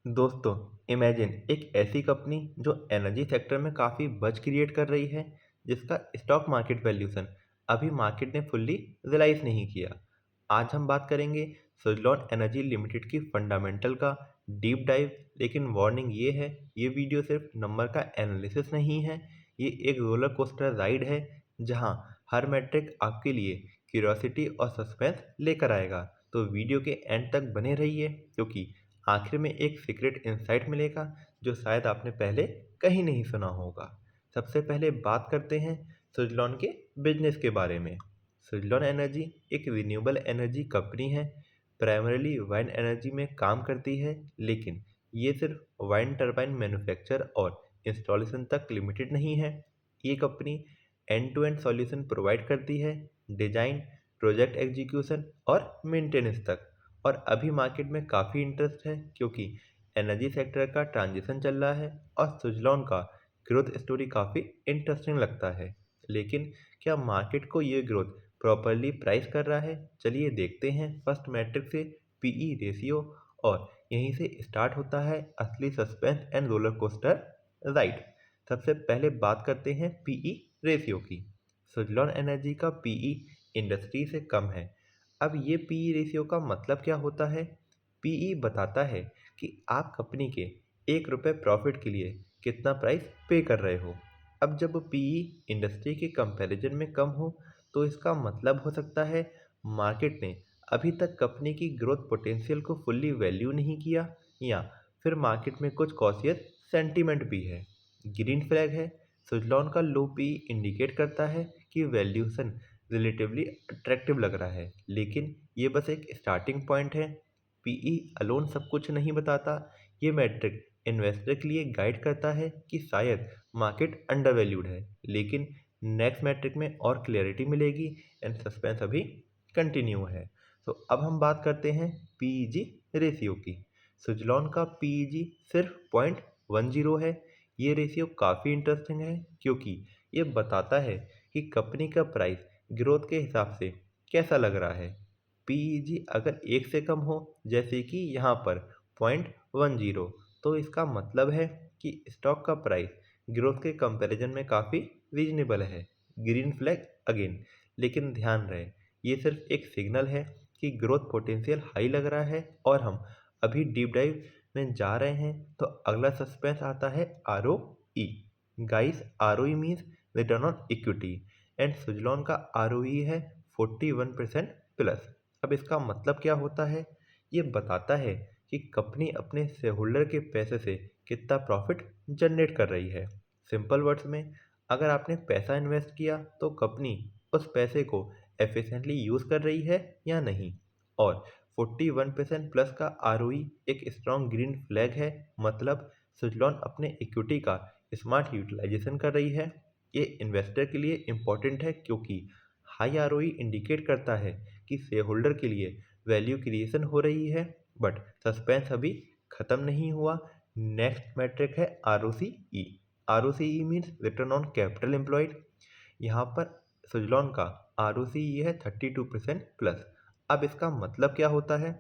दोस्तों, इमेजिन एक ऐसी कंपनी जो एनर्जी सेक्टर में काफ़ी बज़ क्रिएट कर रही है, जिसका स्टॉक मार्केट वैल्यूएशन अभी मार्केट ने फुल्ली रियलाइज़ नहीं किया। आज हम बात करेंगे सुज़लॉन एनर्जी लिमिटेड की फंडामेंटल का डीप डाइव। लेकिन वार्निंग ये है, ये वीडियो सिर्फ नंबर का एनालिसिस नहीं है, ये एक रोलर कोस्टर राइड है जहां हर मैट्रिक आपके लिए क्यूरियोसिटी और सस्पेंस लेकर आएगा। तो वीडियो के एंड तक बने रहिए, क्योंकि आखिर में एक सीक्रेट इंसाइट मिलेगा जो शायद आपने पहले कहीं नहीं सुना होगा। सबसे पहले बात करते हैं सुज़लॉन के बिजनेस के बारे में। सुज़लॉन एनर्जी एक रिन्यूएबल एनर्जी कंपनी है, प्राइमरीली वाइंड एनर्जी में काम करती है। लेकिन ये सिर्फ वाइंड टरबाइन मैन्युफैक्चर और इंस्टॉलेशन तक लिमिटेड नहीं है। ये company end to end solution provide करती है, डिजाइन, प्रोजेक्ट एग्जीक्यूशन और मेंटेनेंस तक। और अभी मार्केट में काफ़ी इंटरेस्ट है, क्योंकि एनर्जी सेक्टर का ट्रांजिशन चल रहा है और सुज़लॉन का ग्रोथ स्टोरी काफ़ी इंटरेस्टिंग लगता है। लेकिन क्या मार्केट को ये ग्रोथ प्रॉपरली प्राइस कर रहा है? चलिए देखते हैं। फर्स्ट मैट्रिक से पीई रेशियो, और यहीं से स्टार्ट होता है असली suspense and roller coaster ride. सबसे पहले बात करते हैं पीई रेशियो की। सुज़लॉन एनर्जी का पीई इंडस्ट्री से कम है। अब ये पीई रेशियो का मतलब क्या होता है? पीई बताता है कि आप कंपनी के 1 रुपये प्रॉफिट के लिए कितना प्राइस पे कर रहे हो। अब जब पीई इंडस्ट्री के कंपैरिजन में कम हो, तो इसका मतलब हो सकता है मार्केट ने अभी तक कंपनी की ग्रोथ पोटेंशियल को फुल्ली वैल्यू नहीं किया, या फिर मार्केट में कुछ कॉशियस सेंटीमेंट भी है। ग्रीन फ्लैग है। सुजलॉन का लो पीई इंडिकेट करता है कि वैल्यूएशन रिलेटिवली अट्रैक्टिव लग रहा है, लेकिन ये बस एक स्टार्टिंग पॉइंट है। पीई अलोन सब कुछ नहीं बताता। ये मैट्रिक इन्वेस्टर के लिए गाइड करता है कि शायद मार्केट अंडर वैल्यूड है। लेकिन नेक्स्ट मैट्रिक में और क्लियरिटी मिलेगी, एंड सस्पेंस अभी कंटिन्यू है। तो अब हम बात करते हैं पीईजी रेशियो की। सुजलॉन का पीईजी सिर्फ 0.10 है। ये रेशियो काफ़ी इंटरेस्टिंग है, क्योंकि ये बताता है कि कंपनी का प्राइस ग्रोथ के हिसाब से कैसा लग रहा है। पीईजी अगर 1 से कम हो, जैसे कि यहाँ पर 0.10, तो इसका मतलब है कि स्टॉक का प्राइस ग्रोथ के कंपैरिजन में काफ़ी रीजनेबल है। Green flag again. लेकिन ध्यान रहे, ये सिर्फ एक सिग्नल है कि ग्रोथ पोटेंशियल हाई लग रहा है, और हम अभी डीप डाइव में जा रहे हैं। तो अगला सस्पेंस आता है R O E. Guys, R O E means return on equity, and Suzlon का आर ओ ई है 41% प्लस। अब इसका मतलब क्या होता है? ये बताता है कि कंपनी अपने शेयर होल्डर के पैसे से कितना प्रॉफिट जनरेट कर रही है। सिंपल वर्ड्स में, अगर आपने पैसा इन्वेस्ट किया, तो कंपनी उस पैसे को एफिशिएंटली यूज़ कर रही है या नहीं। और 41% प्लस का आरओई एक स्ट्रॉन्ग ग्रीन फ्लैग है। मतलब सुजलॉन अपने इक्विटी का स्मार्ट यूटिलाइजेशन कर रही है। ये इन्वेस्टर के लिए इम्पॉर्टेंट है, क्योंकि हाई आरओई इंडिकेट करता है कि शेयर होल्डर के लिए वैल्यू क्रिएशन हो रही है। बट सस्पेंस अभी ख़त्म नहीं हुआ। नेक्स्ट मैट्रिक है R O C E. R O C E means return on capital employed. यहाँ पर सुजलॉन का आर ओ सी ई है 32% प्लस। अब इसका मतलब क्या होता है?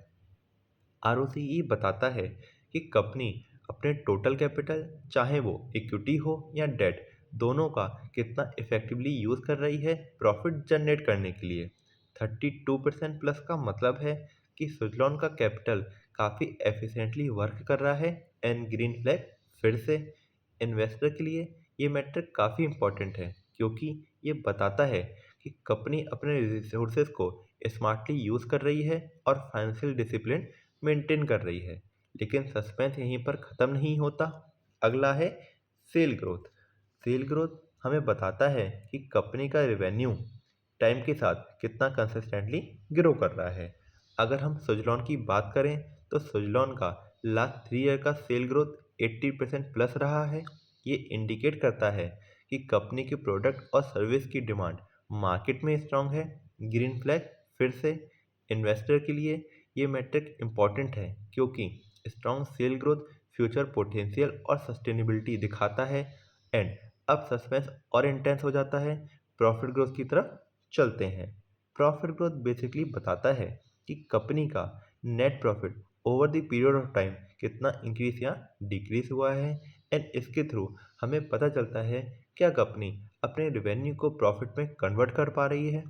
आर ओ सी ई बताता है कि कंपनी अपने टोटल कैपिटल, चाहे वो इक्विटी हो या डेट, दोनों का कितना इफेक्टिवली यूज़ कर रही है प्रॉफिट जनरेट करने के लिए। 32% प्लस का मतलब है कि सुजलॉन का कैपिटल काफ़ी एफिशिएंटली वर्क कर रहा है। एंड ग्रीन फ्लैग फिर से। इन्वेस्टर के लिए ये मैट्रिक काफ़ी इंपॉर्टेंट है, क्योंकि ये बताता है कि कंपनी अपने रिसोर्सेज को स्मार्टली यूज़ कर रही है और फाइनेंशियल डिसिप्लिन मेंटेन कर रही है। लेकिन सस्पेंस यहीं पर ख़त्म नहीं होता। अगला है सेल ग्रोथ। सेल ग्रोथ हमें बताता है कि कंपनी का रेवेन्यू टाइम के साथ कितना कंसिस्टेंटली ग्रो कर रहा है। अगर हम सुजलॉन की बात करें, तो सुजलॉन का लास्ट 3 ईयर का सेल ग्रोथ 80% प्लस रहा है। ये इंडिकेट करता है कि कंपनी के प्रोडक्ट और सर्विस की डिमांड मार्केट में स्ट्रांग है। ग्रीन फ्लैग फिर से। इन्वेस्टर के लिए ये मैट्रिक इम्पॉर्टेंट है, क्योंकि strong cell growth future potential और सस्टेनेबिलिटी दिखाता है। एंड अब सस्पेंस और इंटेंस हो जाता है। प्रॉफिट ग्रोथ की तरफ चलते हैं। प्रॉफिट ग्रोथ बेसिकली बताता है कि कंपनी का net profit over the period of time कितना इंक्रीज या डिक्रीज हुआ है, एंड इसके थ्रू हमें पता चलता है क्या कंपनी अपने रेवेन्यू को प्रॉफिट में कन्वर्ट कर पा रही है।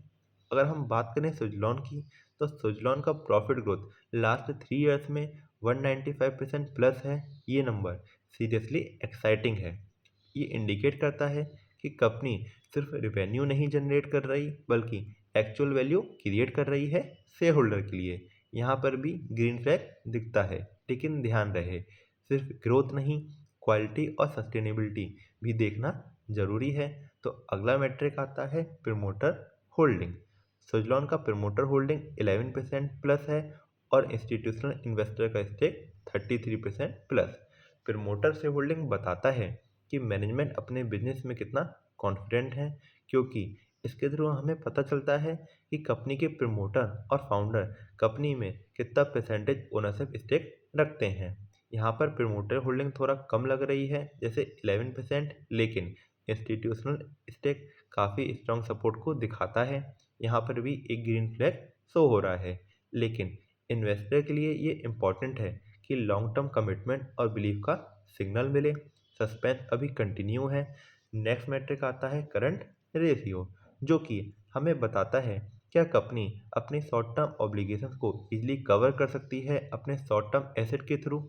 अगर हम बात करें सुजलॉन की, तो सुजलॉन का प्रॉफिट ग्रोथ लास्ट 3 ईयर्स में 195% प्लस है। ये नंबर सीरियसली एक्साइटिंग है। ये इंडिकेट करता है कि कंपनी सिर्फ रेवेन्यू नहीं जनरेट कर रही बल्कि एक्चुअल वैल्यू क्रिएट कर रही है शेयर होल्डर के लिए। यहाँ पर भी ग्रीन फ्लैग दिखता है, लेकिन ध्यान रहे सिर्फ ग्रोथ नहीं, क्वालिटी और सस्टेनेबिलिटी भी देखना जरूरी है। तो अगला मैट्रिक आता है प्रमोटर होल्डिंग। सुजलॉन का प्रमोटर होल्डिंग 11% प्लस है और इंस्टीट्यूशनल इन्वेस्टर का स्टेक 33% प्लस। प्रमोटर से होल्डिंग बताता है कि मैनेजमेंट अपने बिजनेस में कितना कॉन्फिडेंट है, क्योंकि इसके थ्रू हमें पता चलता है कि कंपनी के प्रमोटर और फाउंडर कंपनी में कितना परसेंटेज ओनरशिप स्टेक रखते हैं। यहाँ पर प्रमोटर होल्डिंग थोड़ा कम लग रही है, जैसे 11%, लेकिन इंस्टीट्यूशनल स्टेक काफ़ी स्ट्रॉन्ग सपोर्ट को दिखाता है। यहाँ पर भी एक ग्रीन फ्लैग शो हो रहा है, लेकिन इन्वेस्टर के लिए ये इम्पॉर्टेंट है कि लॉन्ग टर्म कमिटमेंट और बिलीफ का सिग्नल मिले। सस्पेंस अभी कंटिन्यू है। नेक्स्ट मैट्रिक आता है करंट रेशियो, जो कि हमें बताता है क्या कंपनी अपनी शॉर्ट टर्म ऑब्लिगेशंस को इजीली कवर कर सकती है अपने शॉर्ट टर्म एसेट के थ्रू।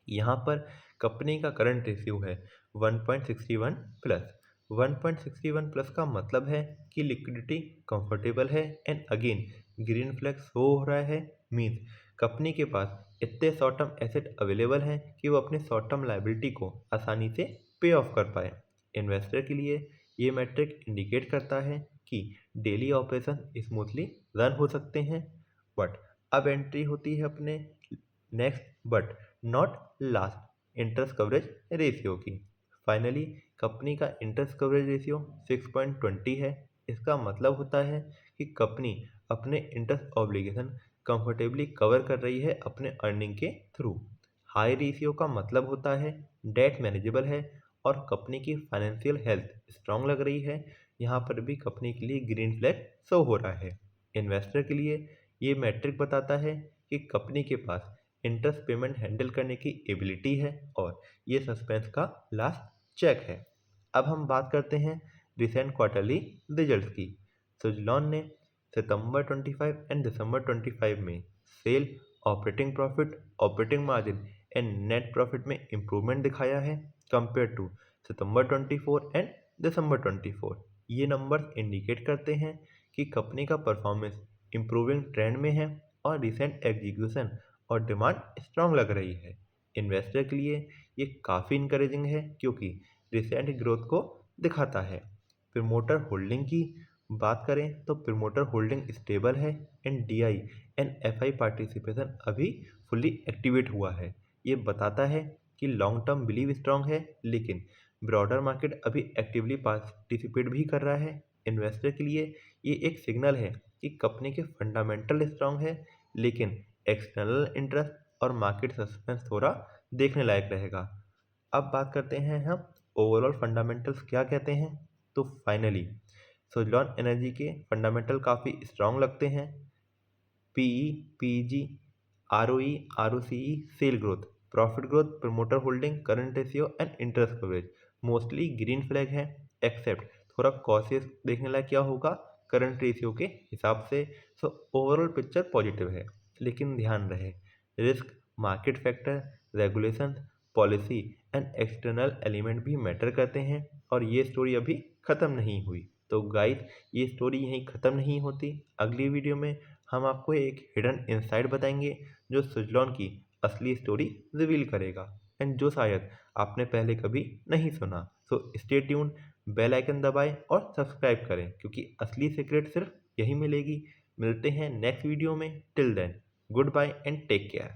यहाँ पर कंपनी का करंट रेशियो है 1.61 प्लस। 1.61 प्लस का मतलब है कि लिक्विडिटी कंफर्टेबल है, and again green flag show हो रहा है। मीन्स कंपनी के पास इतने शॉर्ट टर्म एसेट अवेलेबल हैं कि वो अपने शॉर्ट टर्म लाइबिलिटी को आसानी से पे ऑफ कर पाए। इन्वेस्टर के लिए ये मैट्रिक इंडिकेट करता है कि डेली ऑपरेशन स्मूथली रन हो सकते हैं। बट अब एंट्री होती है अपने next but not last interest coverage ratio की। फाइनली कंपनी का इंटरेस्ट कवरेज रेशियो 6.20 है। इसका मतलब होता है कि कंपनी अपने इंटरेस्ट ऑब्लिगेशन कंफर्टेबली कवर कर रही है अपने अर्निंग के थ्रू। हाई रेशियो का मतलब होता है डेट मैनेजेबल है और कंपनी की फाइनेंशियल हेल्थ स्ट्रांग लग रही है। यहाँ पर भी कंपनी के लिए ग्रीन फ्लैग शो हो रहा है। इन्वेस्टर के लिए ये मैट्रिक बताता है कि कंपनी के पास इंटरेस्ट पेमेंट हैंडल करने की एबिलिटी है, और ये सस्पेंस का लास्ट चेक है। अब हम बात करते हैं रिसेंट क्वार्टरली रिजल्ट्स की। सुजलॉन ने सितंबर 25 एंड दिसंबर 25 में sale, operating profit, operating margin and net profit में इम्प्रूवमेंट दिखाया है compare to September 24 and December 24। ये नंबर्स इंडिकेट करते हैं कि कंपनी का परफॉर्मेंस इम्प्रूविंग ट्रेंड में है और रिसेंट एग्जीक्यूशन और डिमांड स्ट्रांग लग रही है। इन्वेस्टर के लिए ये काफ़ी इंकरेजिंग है, क्योंकि रिसेंट ग्रोथ को दिखाता है। प्रमोटर होल्डिंग की बात करें तो प्रमोटर होल्डिंग स्टेबल है, and DI and FI participation अभी फुल्ली एक्टिवेट हुआ है। ये बताता है कि लॉन्ग टर्म बिलीव स्ट्रांग है, लेकिन ब्रॉडर मार्केट अभी एक्टिवली पार्टिसिपेट भी कर रहा है। इन्वेस्टर के लिए ये एक सिग्नल है कि कंपनी के फंडामेंटल स्ट्रांग है, लेकिन एक्सटर्नल इंटरेस्ट और मार्केट सस्पेंस थोड़ा देखने लायक रहेगा। अब बात करते हैं हम ओवरऑल फंडामेंटल्स क्या कहते हैं। तो फाइनली सुजलॉन एनर्जी के फंडामेंटल काफ़ी स्ट्रांग लगते हैं। PE, PG, ROE, ROCE, sale growth, profit growth, promoter holding, current ratio and interest coverage mostly green flag है, एक्सेप्ट थोड़ा कॉशियस देखने लायक क्या होगा करंट रेशियो के हिसाब से। सो ओवरऑल पिक्चर पॉजिटिव है, लेकिन ध्यान रहे risk, market factor, regulation, policy and external element भी मैटर करते हैं, और ये स्टोरी अभी ख़त्म नहीं हुई। तो गाइस, ये स्टोरी यहीं ख़त्म नहीं होती। अगली वीडियो में हम आपको एक हिडन इनसाइट बताएंगे जो सुजलॉन की असली स्टोरी रिवील करेगा, एंड जो शायद आपने पहले कभी नहीं सुना। So stay tune, bell icon दबाएं और सब्सक्राइब करें, क्योंकि असली सीक्रेट सिर्फ यही मिलेगी। मिलते हैं नेक्स्ट वीडियो में। Till then, good bye and take care.